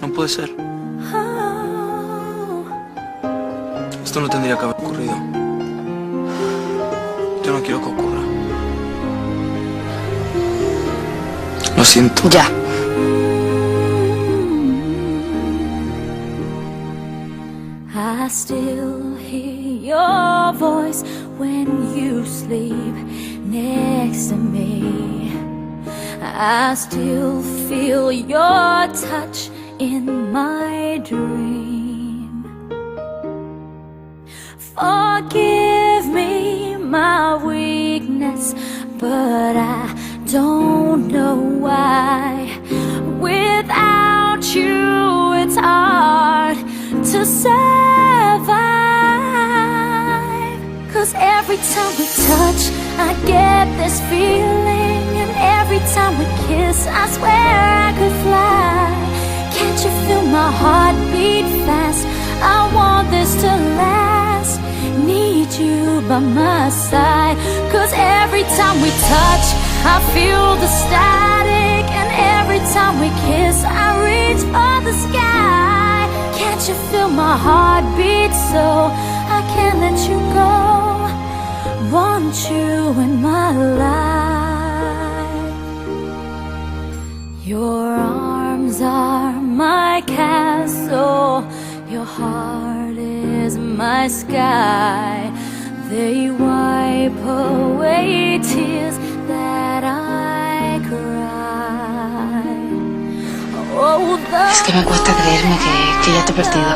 No puede ser. Esto no tendría que haber ocurrido. Yo no quiero que ocurra. Lo siento. Ya. I still hear your voice when you sleep next to me. I still feel your touch in my dream. Forgive me my weakness, but I don't know why. Without you, it's hard to survive. 'Cause every time we touch, I get this feeling. And every time we kiss, I swear I could fly. Can't you feel my heart beat fast? I want this to last. Need you by my side. 'Cause every time we touch, I feel the static. And every time we kiss, I reach for the sky. Can't you feel my heart beat so I can't let you go? Want you in my life. Your arms are my castle. Your heart is my sky. They wipe away tears that I cry. Oh, Es que me cuesta creerme que ya te he perdido.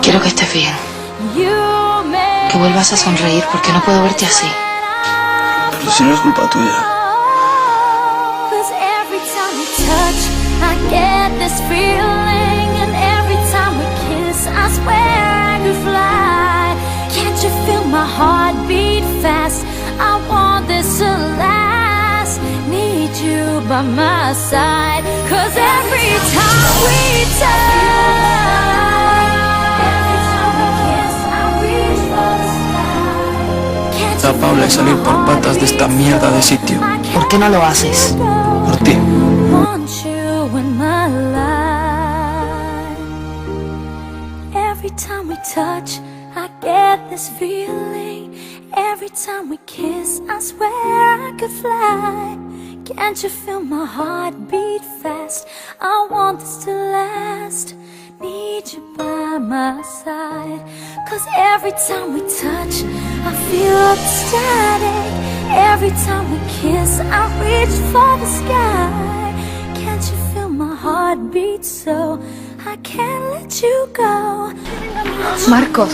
Quiero que estés bien. Que vuelvas a sonreír porque no puedo verte así. Pero si no es culpa tuya. By my side, 'cause every time we touch, Da Paula y salir por patas de esta mierda de sitio. ¿Por qué no lo haces? Por ti. Want you in my life. Every time we touch, I get this feeling. Every time we kiss, I swear I could fly. Can't you feel my heart beat fast? I want this to last. Need you by my side. 'Cause every time we touch, I feel the static. Every time we kiss, I reach for the sky. Can't you feel my heart beat so I can't let you go? Marcos.